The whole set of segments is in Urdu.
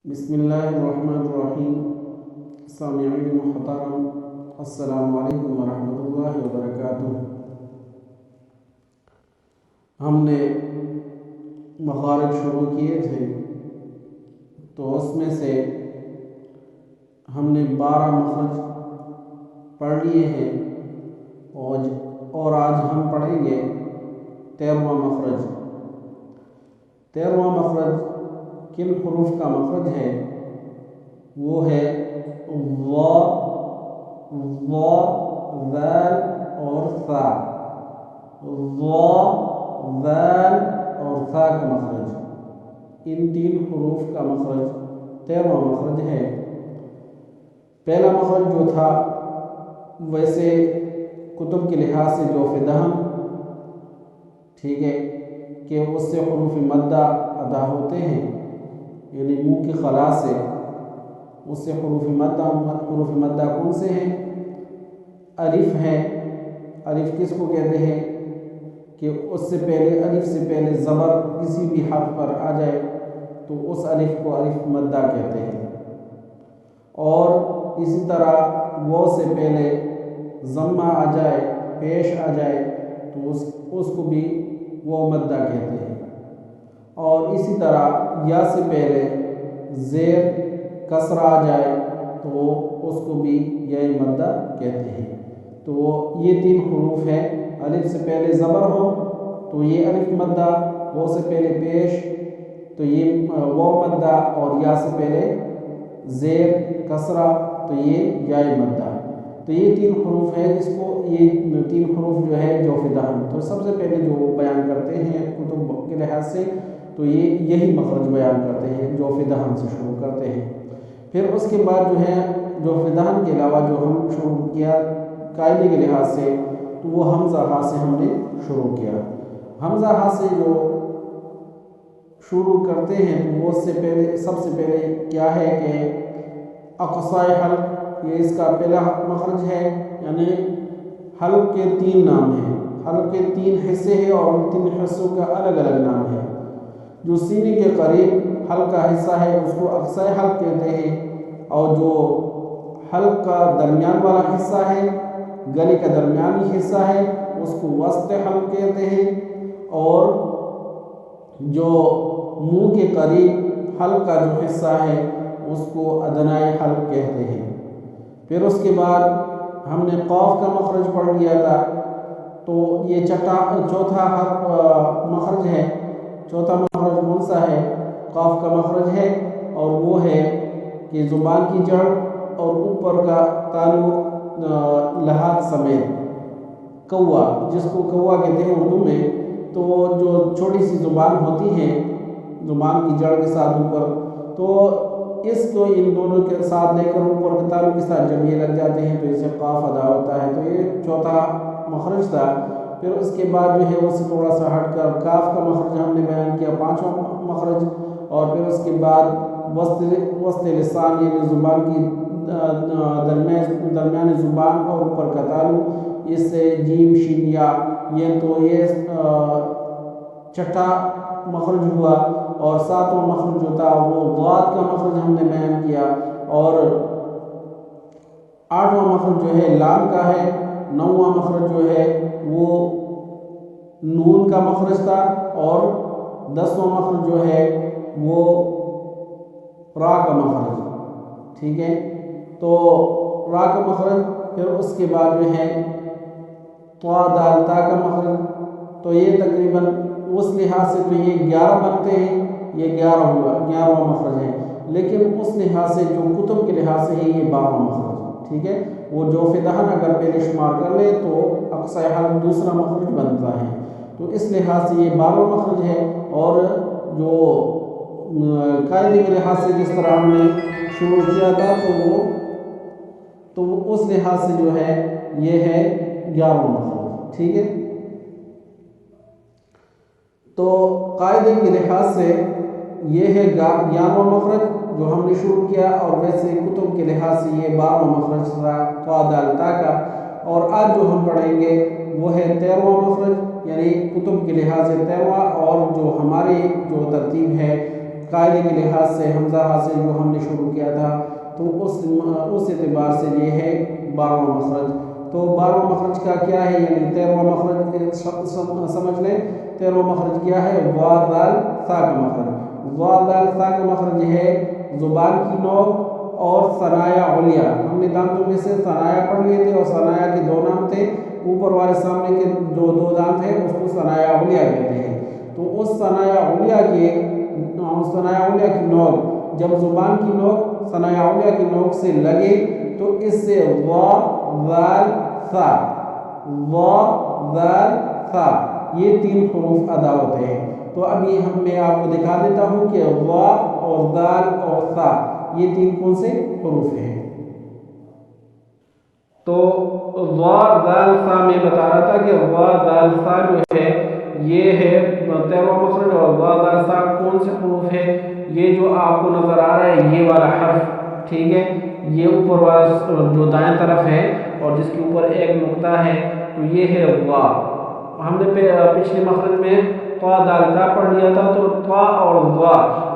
بسم اللہ الرحمن الرحیم۔ سامعین محترم، السلام علیکم ورحمۃ اللہ وبرکاتہ۔ ہم نے مخارج شروع کیے تھے تو اس میں سے ہم نے 12 مخرج پڑھ لیے ہیں اور آج ہم پڑھیں گے 13واں مخرج۔ 13واں مخرج کن حروف کا مخرج ہے؟ وہ ہے وا، ذال اور ثا۔ وا، ذال اور ثا کا مخرج، ان 3 حروف کا مخرج 13واں مخرج ہے۔ پہلا مخرج جو تھا ویسے کتب کے لحاظ سے جوف دہن، ٹھیک ہے، کہ اس سے حروف مدہ ادا ہوتے ہیں، یعنی منہ کی خلا سے اس سے حروف مدہ کون سے ہیں؟ الف ہے۔ الف کس کو کہتے ہیں؟ کہ اس سے پہلے الف سے پہلے زبر کسی بھی حرف پر آ جائے تو اس الف کو الف مدہ کہتے ہیں، اور اسی طرح وہ سے پہلے ضمہ آ جائے، پیش آ جائے تو اس کو بھی وہ مدہ کہتے ہیں، اور اسی طرح یا سے پہلے زیر کسرہ آ جائے تو اس کو بھی یا مدہ کہتے ہیں۔ تو یہ 3 حروف ہیں، الف سے پہلے زبر ہو تو یہ الف مدہ، وہ سے پہلے پیش تو یہ وہ مدہ، اور یا سے پہلے زیر کسرہ تو یہ یا مدہ۔ تو یہ 3 حروف ہیں، جس کو یہ 3 حروف جو ہے جوف دہن، تو سب سے پہلے جو بیان کرتے ہیں کتب کے لحاظ سے تو یہی مخرج بیان کرتے ہیں، جوف دہن سے شروع کرتے ہیں۔ پھر اس کے بعد جو ہے جوف دہن کے علاوہ جو ہم شروع کیا قاعدے کے لحاظ سے تو وہ حمزہ ہا سے ہم نے شروع کیا۔ حمزہ ہا سے جو شروع کرتے ہیں تو وہ سب سے پہلے کیا ہے کہ اقصائے حلق، یہ اس کا پہلا مخرج ہے، یعنی حلق کے 3 نام ہیں، حلق کے 3 حصے ہیں اور ان 3 حصوں کا الگ الگ نام ہے۔ جو سینے کے قریب حلق کا حصہ ہے اس کو اقصائے حلق کہتے ہیں، اور جو حلق کا درمیان والا حصہ ہے، گلے کا درمیانی حصہ ہے، اس کو وسط حلق کہتے ہیں، اور جو منہ کے قریب حلق کا جو حصہ ہے اس کو ادنائے حلق کہتے ہیں۔ پھر اس کے بعد ہم نے قاف کا مخرج پڑھ لیا تھا، تو یہ چوتھا مخرج ہے۔ چوتھا مخرج کون سا ہے؟ قاف کا مخرج ہے، اور وہ ہے کہ زبان کی جڑ اور اوپر کا تعلق لحاظ سمیت کوا، جس کو کوا کہتے ہیں اردو میں، تو جو چھوٹی سی زبان ہوتی ہے زبان کی جڑ کے ساتھ اوپر، تو اس کو ان دونوں کے ساتھ لے کر اوپر کے تعلق کے ساتھ جب یہ لگ جاتے ہیں تو اسے قاف ادا ہوتا ہے، تو یہ چوتھا مخرج تھا۔ پھر اس کے بعد جو ہے اس سے تھوڑا سا ہٹ کر کاف کا مخرج ہم نے بیان کیا، 5واں مخرج، اور پھر اس کے بعد وسط لسان، یعنی زبان کی درمیانی زبان اور اوپر کا تعلق، اس سے جیم شین یا، یہ تو یہ چھٹا مخرج ہوا، اور 7واں مخرج جو تھا وہ ضاد کا مخرج ہم نے بیان کیا، اور 8واں مخرج جو ہے لام کا ہے، 9واں مخرج جو ہے وہ نون کا مخرج تھا، اور 10واں مخرج جو ہے وہ را کا مخرج، ٹھیک ہے۔ تو را کا مخرج، پھر اس کے بعد جو ہے طا دال تا کا مخرج، تو یہ تقریباً اس لحاظ سے تو یہ 11 بنتے ہیں، یہ 11واں مخرج ہے، لیکن اس لحاظ سے جو کتب کے لحاظ سے ہے یہ 12واں مخرج، ٹھیک ہے۔ وہ جوف دہن اگر پہلے شمار کر لے تو اقصائے حلق دوسرا مخرج بنتا ہے، تو اس لحاظ سے یہ 12واں مخرج ہے، اور جو قاعدے کے لحاظ سے جس طرح ہم نے شروع کیا تھا تو اس لحاظ سے جو ہے یہ ہے 11واں مخرج، ٹھیک ہے۔ تو قاعدے کے لحاظ سے یہ ہے 11واں مخرج جو ہم نے شروع کیا، اور ویسے کتب کے لحاظ سے یہ 12واں مخرج تھا طا دال تا کا، اور آج جو ہم پڑھیں گے وہ ہے 13واں مخرج، یعنی کتب کے لحاظ سے 13واں، اور جو ہماری جو ترتیب ہے قاعدے کے لحاظ سے حمزہ حاصل جو ہم نے شروع کیا تھا تو اس اعتبار سے یہ ہے 12واں مخرج۔ تو 12واں مخرج کا کیا ہے، یعنی 13واں مخرج سمجھ لیں 13واں مخرج کیا ہے، وا دال ثا کا مخرج۔ وا دال ثا کا مخرج ہے زبان کی نوک اور ثنایا علیہ۔ ہم نے دانتوں میں سے ثنایا پڑھ لیے تھے اور ثنایا کے دو نام تھے، اوپر والے سامنے کے جو دو دانت ہیں اس کو ثنایا علیہ کہتے ہیں۔ تو اس ثنایا علیہ کی نوک جب زبان کی نوک ثنایا علیہ کی نوک سے لگے تو اس سے وا ذال ثا، وا ذال ثا یہ 3 حروف ادا ہوتے ہیں۔ تو ابھی میں آپ کو دکھا دیتا ہوں کہ وا اور ذال اور ثا یہ 3 کون سے حروف ہیں۔ تو وا ذال ثا میں بتا رہا تھا کہ وا ذال ثا جو ہے یہ ہے 13واں مخرج، اور وا ذال ثا کون سے حروف ہے، یہ جو آپ کو نظر آ رہا ہے یہ والا حرف، ٹھیک ہے، یہ اوپر والا جو دائیں طرف ہے اور جس کے اوپر ایک نقطہ ہے تو یہ ہے وا۔ ہم نے پچھلے مخرج میں طا دال تا پڑھ لیا تھا، تو طا اور وا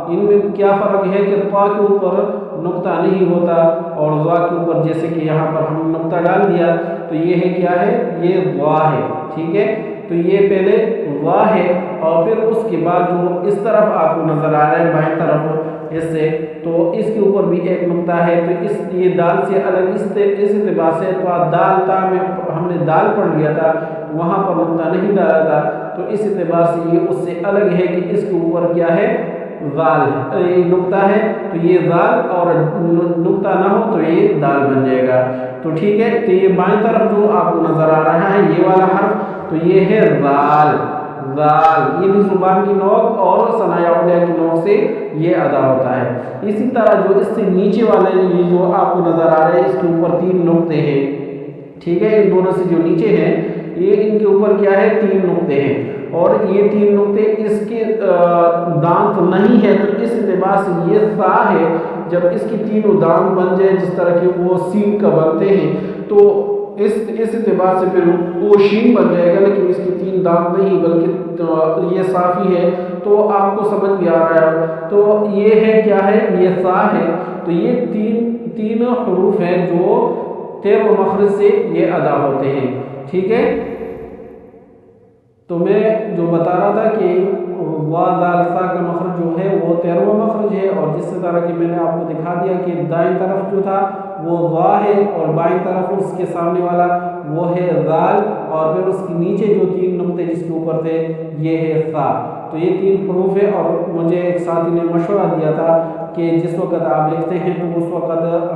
ان میں کیا فرق ہے کہ طا کے اوپر نقطہ نہیں ہوتا اور وا کے اوپر جیسے کہ یہاں پر ہم نقطہ ڈال دیا تو یہ ہے کیا ہے، یہ وا ہے، ٹھیک ہے۔ تو یہ پہلے وا ہے اور پھر اس کے بعد جو اس طرف آپ کو نظر آ رہا ہے بائیں طرف اس سے، تو اس کے اوپر بھی ایک نقطہ ہے، تو یہ دال سے الگ اس اعتبار سے دال تا میں ہم نے دال پڑھ لیا تھا وہاں پر نقطہ نہیں ڈالا تھا، تو اس اعتبار سے یہ اس سے الگ ہے کہ اس کے اوپر کیا ہے، ذال ہے، نقطہ ہے، تو یہ ذال اور نقطہ نہ ہو تو یہ دال بن جائے گا۔ تو ٹھیک ہے، تو یہ بائیں طرف جو آپ کو نظر آ رہا ہے یہ والا حرف تو یہ ہے ذال، ذال یہ بھی زبان کی نوک اور ثنایا علیہ کی نوک سے یہ ادا ہوتا ہے۔ اسی طرح جو اس سے نیچے والے یہ جو آپ کو نظر آ رہے ہیں اس کے اوپر 3 نقطے ہیں، ٹھیک ہے، ان دونوں سے جو نیچے ہیں یہ ان کے اوپر کیا ہے، 3 نقطے ہیں، اور یہ 3 نقطے اس کے دانت نہیں ہے، تو اس اعتبار سے یہ ثا ہے۔ جب اس کی 3 دانت بن جائے جس طرح کہ وہ سین کا بنتے ہیں تو اس اعتبار سے پھر وہ شین بن جائے گا، لیکن اس کی 3 دانت نہیں بلکہ یہ صافی ہے، تو آپ کو سمجھ بھی آ رہا ہے۔ تو یہ ہے کیا ہے، یہ ثا ہے، تو یہ تین حروف ہیں جو 13 مخرج سے یہ ادا ہوتے ہیں، ٹھیک ہے۔ تو میں جو بتا رہا تھا کہ وا ذال ثا کا مخرج جو ہے وہ 13واں مخرج ہے، اور جس طرح کہ میں نے آپ کو دکھا دیا کہ دائیں طرف جو تھا وہ وا ہے اور بائیں طرف اس کے سامنے والا وہ ہے ذال، اور پھر اس کے نیچے جو 3 نقطے جس کے اوپر تھے یہ ہے ثا۔ تو یہ 3 حروف ہے، اور مجھے ایک ساتھی نے مشورہ دیا تھا کہ جس وقت آپ لکھتے ہیں تو اس وقت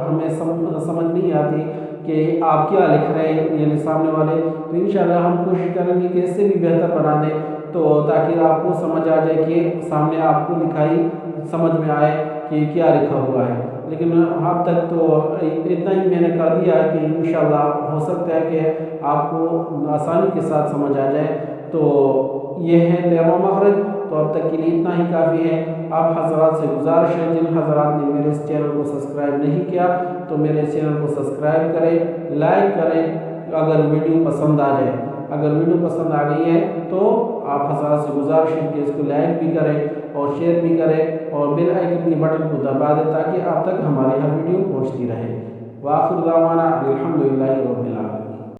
ہمیں سمجھ نہیں آتی کہ آپ کیا لکھ رہے ہیں، یعنی سامنے والے، تو انشاءاللہ ہم کوشش کریں گے کہ اس سے بھی بہتر بنا دیں، تو تاکہ آپ کو سمجھ آ جائے کہ سامنے آپ کو لکھائی سمجھ میں آئے کہ کیا لکھا ہوا ہے۔ لیکن اب تک تو اتنا ہی میں نے کر دیا کہ انشاءاللہ ہو سکتا ہے کہ آپ کو آسانی کے ساتھ سمجھ آ جائے۔ تو یہ ہے 13واں مخرج، تو اب تک کے لیے اتنا ہی کافی ہے۔ آپ حضرات سے گزارش ہے جن حضرات نے میرے اس چینل کو سبسکرائب نہیں کیا تو میرے چینل کو سبسکرائب کریں، لائک کریں اگر ویڈیو پسند آ جائے۔ اگر ویڈیو پسند آ گئی ہے تو آپ حضرات سے گزارش ہے کہ اس کو لائک بھی کریں اور شیئر بھی کریں اور بیل آئیکن کے بٹن کو دبا دیں تاکہ آپ تک ہماری ہر ویڈیو پہنچتی رہے۔ وآخر دعوانا الحمدللہ رب العالمین۔